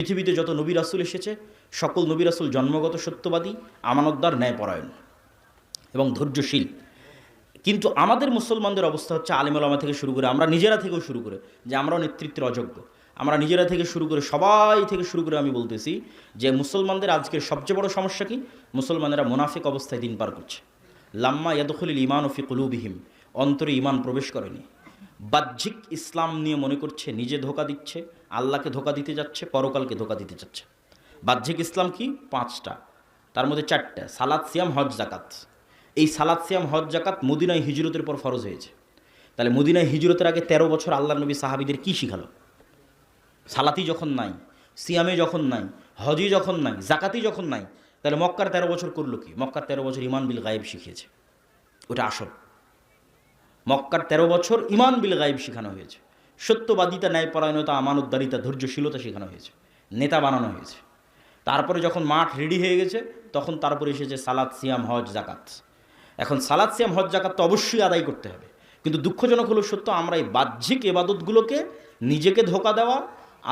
পৃথিবীতে যত নবী রাসূল এসেছে সকল নবী রাসূল জন্মগত সত্যবাদী, আমানতদার, ন্যায়পরায়ণ এবং ধৈর্যশীল। কিন্তু আমাদের মুসলমানদের অবস্থা হচ্ছে আলেম ওলামা থেকে শুরু করে আমরা নিজেরা থেকেও শুরু করে যে আমরাও নেতৃত্বের অযোগ্য, আমরা নিজেরা থেকে শুরু করে সবাই থেকে শুরু করে আমি বলতেছি যে মুসলমানদের আজকের সবচেয়ে বড় সমস্যা কি? মুসলমানেরা মুনাফিক অবস্থায় দিন পার করছে। লাম্মা ইয়াদখুলুল ঈমানু ফি কুলুবিহিম, অন্তরে ঈমান প্রবেশ করেনি। বাহ্যিক ইসলাম নিয়ে মনে করছে নিজে ধোঁকা দিচ্ছে, আল্লাহকে ধোঁকা দিতে যাচ্ছে, পরকালকে ধোঁকা দিতে যাচ্ছে। বাহ্যিক ইসলাম কি? 5টা, তার মধ্যে 4টা, সালাত, সিয়াম, হজ, জাকাত। এই সালাত, সিয়াম, হজ, জাকাত মদিনায় হিজরতের পর ফরজ হয়েছে। তাহলে মদিনায় হিজরতের আগে 13 বছর আল্লাহর নবী সাহাবীদের কি শিখালো? সালাতি যখন নাই, সিয়ামে যখন নাই, হজই যখন নাই, জাকাতি যখন নাই, তাহলে মক্কার 13 বছর করলো কি? মক্কার 13 বছর ইমান বিল গায়েব শিখিয়েছে, ওটা আসল। মক্কার 13 বছর ইমান বিল গায়েব শেখানো হয়েছে, সত্যবাদিতা, ন্যায়পরায়ণতা, আমানতদারিতা, ধৈর্যশীলতা শেখানো হয়েছে, নেতা বানানো হয়েছে। তারপরে যখন মাঠ রেডি হয়ে গেছে তখন তারপরে এসেছে সালাত, সিয়াম, হজ, জাকাত। এখন সালাত, সিয়াম, হজ, জাকাত তো অবশ্যই আদায় করতে হবে, কিন্তু দুঃখজনক হলো সত্য আমরা এই বাহ্যিক এবাদতগুলোকে নিজেকে ধোঁকা দেওয়া,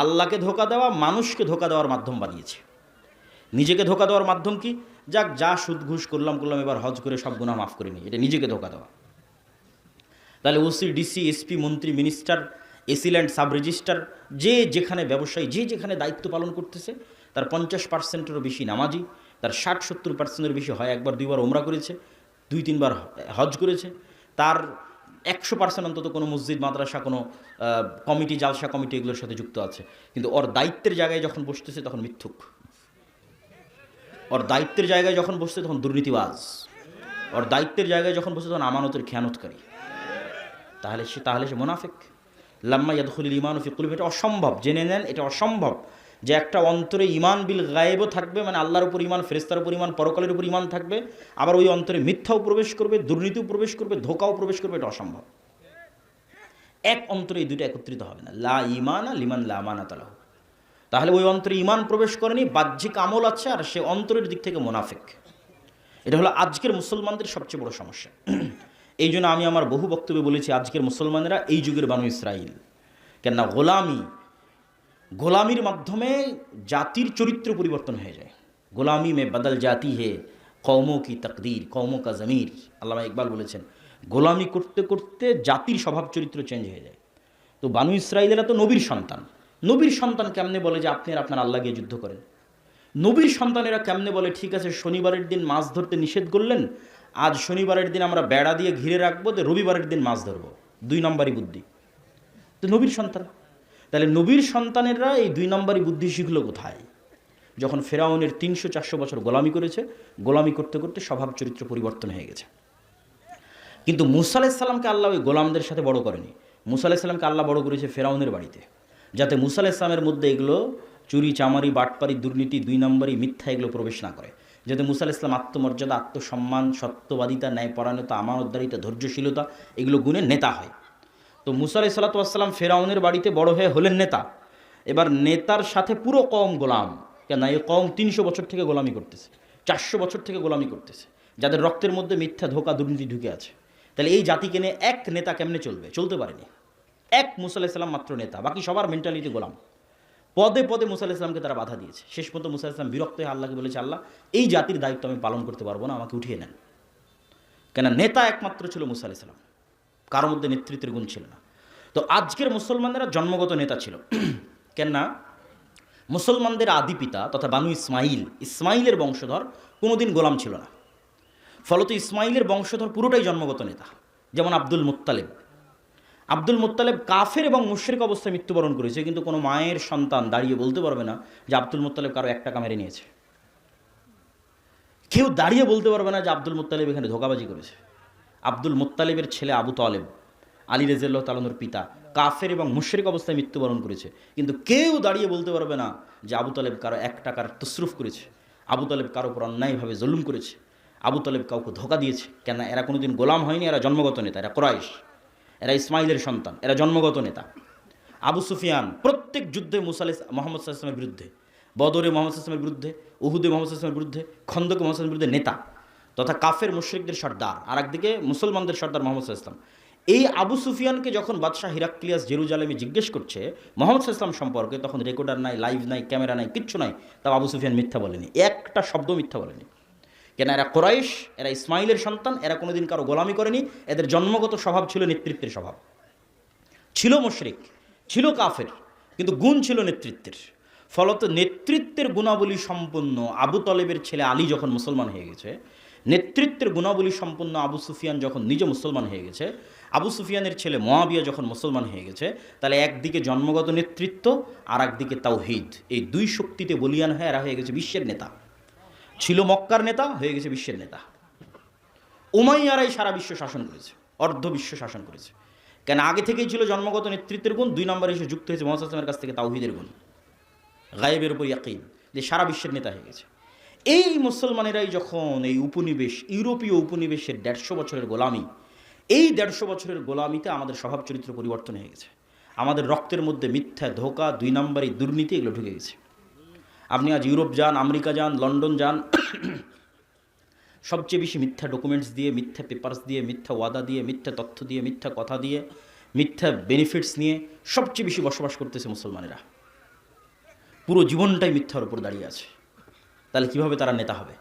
আল্লাহকে ধোঁকা দেওয়া, মানুষকে ধোঁকা দেওয়ার মাধ্যম বানিয়েছি। নিজেকে ধোঁকা দেওয়ার মাধ্যম কি? যাক, যা সুদ ঘুষ করলাম এবার হজ করে সব গুনাহ মাফ করে নিই, এটা নিজেকে ধোঁকা দেওয়া। তাহলে ওসি, ডিসি, এসপি, মন্ত্রী, মিনিস্টার, এসিল্যান্ড, সাব রেজিস্ট্রার, যে যেখানে ব্যবসায়ী, যে যেখানে দায়িত্ব পালন করতেছে, তার 50%-এরও বেশি নামাজি, তার 60-70%-এর বেশি হয় একবার দুইবার ওমরা করেছে, 2-3 বার হজ করেছে, তার 100% অন্তত কোনো মসজিদ, মাদ্রাসা, কোনো কমিটি, জালসা কমিটি এগুলোর সাথে যুক্ত আছে। কিন্তু ওর দায়িত্বের জায়গায় যখন বসতেছে তখন মিথ্যুক, ওর দায়িত্বের জায়গায় যখন বসছে তখন দুর্নীতিবাজ, ওর দায়িত্বের জায়গায় যখন বসছে তখন আমানতের খেয়ানতকারী। তাহলে সে মুনাফিক। লাম্মা ইয়াদখুলুল ঈমানু ফি কুলুবিহিম, এটা অসম্ভব, জেনে নেন এটা অসম্ভব যে একটা অন্তরে ঈমান বিল গায়েবও থাকবে, মানে আল্লাহর উপর ঈমান, ফেরেশতার উপর ঈমান, পরকালের উপর ঈমান থাকবে, আবার ওই অন্তরে মিথ্যাও প্রবেশ করবে, দুর্নীতিও প্রবেশ করবে, ধোঁকাও প্রবেশ করবে, এটা অসম্ভব। এক অন্তরে এই দুটো একত্রিত হবে না। লা ঈমানা লিমান লা আমানাতা লাহু। তাহলে ওই অন্তরে ঈমান প্রবেশ করেনি, বাহ্যিক আমল আছে, আর সে অন্তরের দিক থেকে মুনাফিক। এটা হলো আজকের মুসলমানদের সবচেয়ে বড় সমস্যা। এই জন্য আমি আমার বহু বক্তব্যে বলেছি আজকের মুসলমানেরা এই যুগের বানু ইসরাইল। কেননা গোলামির মাধ্যমে জাতির চরিত্র পরিবর্তন হয়ে যায়। গোলামি মে বদল জাতি হে কওমো কি তকদির, কওমো কা জমির, আল্লামা ইকবাল বলেছেন। গোলামি করতে করতে জাতির স্বভাব চরিত্র চেঞ্জ হয়ে যায়। তো বানু ইসরাইলেরা তো নবীর সন্তান। নবীর সন্তান কেমনে বলে যে আপনি আর আপনার আল্লাহ গিয়ে যুদ্ধ করেন? নবীর সন্তানেরা কেমনে বলে ঠিক আছে শনিবারের দিন মাছ ধরতে নিষেধ করলেন, আজ শনিবারের দিন আমরা বেড়া দিয়ে ঘিরে রাখবো, তো রবিবারের দিন মাছ ধরবো? 2 নম্বরই বুদ্ধি। তো নবীর সন্তান, তাহলে নবীর সন্তানেরা এই 2 নম্বরই বুদ্ধি শিখলো কোথায়? যখন ফেরাউনের 300-400 বছর গোলামি করেছে, গোলামি করতে করতে স্বভাব চরিত্র পরিবর্তন হয়ে গেছে। কিন্তু মুসা আলাইহিস সালামকে আল্লাহ ওই গোলামদের সাথে বড় করেনি। মুসা আলাইহিস সালামকে আল্লাহ বড় করেছে ফেরাউনের বাড়িতে, যাতে মুসা আলাইহিস সালামের মধ্যে এগুলো চুরি, চামারি, বাটপারি, দুর্নীতি, 2 নম্বরই, মিথ্যা এগুলো প্রবেশ না করে, যাতে মুসা আলাইহিস সালাম আত্মমর্যাদা, আত্মসম্মান, সত্যবাদিতা, ন্যায়পরায়ণতা, আমানতদারিতা, ধৈর্যশীলতা এগুলো গুণে নেতা হয়। তো মুসা আলাইহিস সালাম ফেরাউনের বাড়িতে বড় হয়ে হলেন নেতা। এবার নেতার সাথে পুরো কওম গোলাম। কেন? এই কওম 300 বছর থেকে গোলামি করতেছে, 400 বছর থেকে গোলামি করতেছে, যাদের রক্তের মধ্যে মিথ্যা, ধোঁকা, দুর্নীতি ঢুকে আছে। তাহলে এই জাতিকে নিয়ে এক নেতা কেমনে চলবে? চলতে পারেনি। এক মুসা আলাইহিস সালাম মাত্র নেতা, বাকি সবার মেন্টালিটি গোলাম। পদে পদে মুসা আলাইহিস সালামকে তারা বাধা দিয়েছে। শেষ পর্যন্ত মুসা আলাইহিস সালাম বিরক্ত হয়ে আল্লাহকে বলেছে, আল্লাহ এই জাতির দায়িত্ব আমি পালন করতে পারবো না, আমাকে উঠিয়ে নেন। কেন? নেতা একমাত্র ছিল মুসা আলাইহিস সালাম, কারোর মধ্যে নেতৃত্বের গুণ ছিল না। তো আজকের মুসলমানেরা জন্মগত নেতা ছিল। কেননা মুসলমানদের আদি পিতা তথা বানু ইসমাইলের বংশধর কোনোদিন গোলাম ছিল না। ফলত ইসমাইলের বংশধর পুরোটাই জন্মগত নেতা। যেমন আব্দুল মুত্তালেব কাফের এবং মুশরিক অবস্থায় মৃত্যুবরণ করেছে, কিন্তু কোনো মায়ের সন্তান দাঁড়িয়ে বলতে পারবে না যে আব্দুল মুত্তালেব কারো 1 টাকা মেরে নিয়েছে। কেউ দাঁড়িয়ে বলতে পারবে না যে আব্দুল মুত্তালেব এখানে ধোঁকাবাজি করেছে। আব্দুল মুত্তালেবের ছেলে আবু তালেব, আলী রাদিয়াল্লাহু তাআলার পিতা, কাফের এবং মুশরিক অবস্থায় মৃত্যুবরণ করেছে, কিন্তু কেউ দাঁড়িয়ে বলতে পারবে না যে আবু তালেব কারো 1 টাকার তসরুফ করেছে, আবু তালেব কারো উপর অন্যায়ভাবে জুলুম করেছে, আবু তালেব কাউকে ধোঁকা দিয়েছে। কেন? এরা কোনোদিন গোলাম হয়নি, এরা জন্মগত নেতা, এরা কুরাইশ, এরা ইসমাইলের সন্তান, এরা জন্মগত নেতা। আবু সুফিয়ান প্রত্যেক যুদ্ধে মুহাম্মদ সাল্লাল্লাহু আলাইহি ওয়াসাল্লামের বিরুদ্ধে, বদরে মুহাম্মদ সাল্লাল্লাহু আলাইহি ওয়াসাল্লামের বিরুদ্ধে, উহুদে মুহাম্মদ সাল্লাল্লাহু আলাইহি ওয়াসাল্লামের বিরুদ্ধে, খন্দকে মুহাম্মদ সাল্লাল্লাহু আলাইহি ওয়াসাল্লামের বিরুদ্ধে নেতা, তথা কাফের মুশরিকদের সর্দার, আর একদিকে মুসলমানদের সর্দার মুহাম্মদ সাল্লাল্লাহু আলাইহি ওয়াসাল্লাম। এই আবু সুফিয়ানকে যখন বাদশাহ হিরাক্লিয়াস জেরুজালেমে জিজ্ঞেস করছে মোহাম্মদ ইসলাম সম্পর্কে, তখন রেকর্ডার নাই, লাইভ নাই, ক্যামেরা নাই, কিচ্ছু নাই, তাও আবু সুফিয়ান মিথ্যা বলেনি, একটা শব্দ মিথ্যা বলেনি। কেন? এরা কোরাইশ, এরা ইসমাইলের সন্তান, এরা কোনোদিন কারো গোলামি করেনি, এদের জন্মগত স্বভাব ছিল নেতৃত্বের স্বভাব। ছিল মুশরিক, ছিল কাফের, কিন্তু গুণ ছিল নেতৃত্বের। ফলত নেতৃত্বের গুণাবলী সম্পন্ন আবু তলেবের ছেলে আলী যখন মুসলমান হয়ে গেছে, নেতৃত্বের গুণাবলী সম্পন্ন আবু সুফিয়ান যখন নিজে মুসলমান হয়ে গেছে, আবু সুফিয়ানের ছেলে মুআবিয়া যখন মুসলমান হয়ে গেছে, তাহলে একদিকে জন্মগত নেতৃত্ব আর একদিকে তাওহীদ, এই দুই শক্তিতে বলিয়ান হয়ে এরা হয়ে গেছে বিশ্বের নেতা। ছিল মক্কার নেতা, হয়ে গেছে বিশ্বের নেতা। উমাইয়ারাই সারা বিশ্ব শাসন করেছে, অর্ধ বিশ্ব শাসন করেছে। কেন? আগে থেকেই ছিল জন্মগত নেতৃত্বের গুণ, দুই নম্বরে এসে যুক্ত হয়েছে মুহাম্মদ সাল্লাল্লাহু আলাইহি ওয়াসাল্লামের কাছ থেকে তাওহীদের গুণ, গায়েবের উপর ইয়াকিন, যে সারা বিশ্বের নেতা হয়ে গেছে। এই মুসলমানেরাই যখন এই উপনিবেশ, ইউরোপীয় উপনিবেশের 150 বছরের গোলামি, এই 150 বছরের গোলামিতে আমাদের স্বভাব চরিত্র পরিবর্তন হয়ে গেছে। আমাদের রক্তের মধ্যে মিথ্যা, ধোঁকা, দুই নম্বরই দুর্নীতি, এগুলো ঢুকে গেছে। আপনি আজ ইউরোপ যান, আমেরিকা যান, লন্ডন যান, সবচেয়ে বেশি মিথ্যা ডকুমেন্টস দিয়ে, মিথ্যা পেপারস দিয়ে, মিথ্যা ওয়াদা দিয়ে, মিথ্যা তথ্য দিয়ে, মিথ্যা কথা দিয়ে, মিথ্যা বেনিফিটস নিয়ে সবচেয়ে বেশি বসবাস করতেছে মুসলমানেরা। পুরো জীবনটাই মিথ্যার উপর দাঁড়িয়ে আছে। তাহলে কিভাবে তারা নেতা হবে?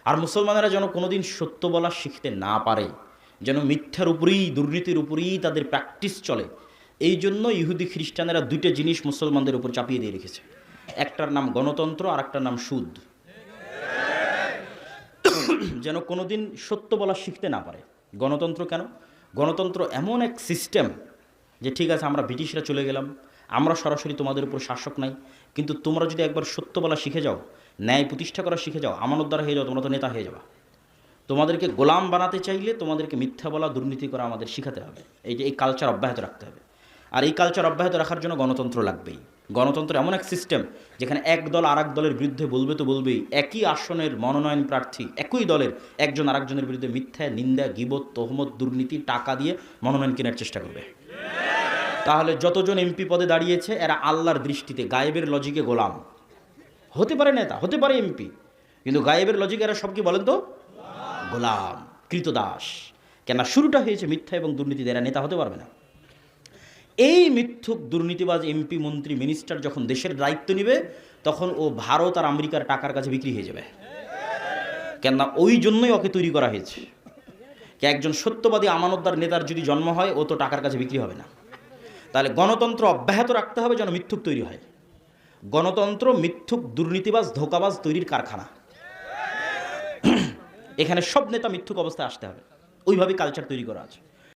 আর মুসলমানেরা যেন কোনোদিন সত্য বলা শিখতে না পারে, যেন মিথ্যার উপরেই, দুর্নীতির উপরেই তাদের প্র্যাকটিস চলে, এই জন্য ইহুদি খ্রিস্টানেরা দুইটা জিনিস মুসলমানদের উপর চাপিয়ে দিয়ে রেখেছে। একটার নাম গণতন্ত্র, আর একটার নাম সুদ। যেন কোনোদিন সত্য বলা শিখতে না পারে। গণতন্ত্র কেন? গণতন্ত্র এমন এক সিস্টেম যে ঠিক আছে, আমরা ব্রিটিশরা চলে গেলাম, আমরা সরাসরি তোমাদের উপর শাসক নাই, কিন্তু তোমরা যদি একবার সত্য বলা শিখে যাও, ন্যায় প্রতিষ্ঠা করা শিখে যাও, আমানতদার হয়ে যাও, তোমরা তো নেতা হয়ে যাবা। তোমাদেরকে গোলাম বানাতে চাইলে তোমাদেরকে মিথ্যা বলা, দুর্নীতি করা আমাদের শিখাতে হবে। এই কালচার অব্যাহত রাখতে হবে। আর এই কালচার অব্যাহত রাখার জন্য গণতন্ত্র লাগবেই। গণতন্ত্র এমন এক সিস্টেম যেখানে এক দল আর এক দলের বিরুদ্ধে বলবে তো বলবেই, একই আসনের মনোনয়ন প্রার্থী একই দলের একজন আরেকজনের বিরুদ্ধে মিথ্যা, নিন্দা, গীবত, তহমত, দুর্নীতি, টাকা দিয়ে মনোনয়ন কেনার চেষ্টা করবে। তাহলে যতজন এমপি পদে দাঁড়িয়েছে এরা আল্লাহর দৃষ্টিতে গায়েবের লজিকে গোলাম। হতে পারে নেতা, হতে পারে এমপি, কিন্তু গায়েবের লজিকে এরা সব কি বলেন তো? গোলাম, কৃতদাস। কেন? শুরুটা হয়েছে মিথ্যা এবং দুর্নীতিতে, এরা নেতা হতে পারবে না। এই মিথ্যুক দুর্নীতিবাজ এমপি, মন্ত্রী, মিনিস্টার যখন দেশের দায়িত্ব নেবে, তখন ও ভারত আর আমেরিকার টাকার কাছে বিক্রি হয়ে যাবে। কেননা ওই জন্যই ওকে তৈরি করা হয়েছে। একজন সত্যবাদী আমানতদার নেতার যদি জন্ম হয়, ও তো টাকার কাছে বিক্রি হবে না। তাহলে গণতন্ত্র অব্যাহত রাখতে হবে যেন মিথ্যুক তৈরি হয়। গণতন্ত্র মিথ্যুক, দুর্নীতিবাজ, ধোঁকাবাজ তৈরির কারখানা। এখানে সব নেতা মিথ্যুক অবস্থায় আসতে হবে, ওইভাবে কালচার তৈরি করা আছে।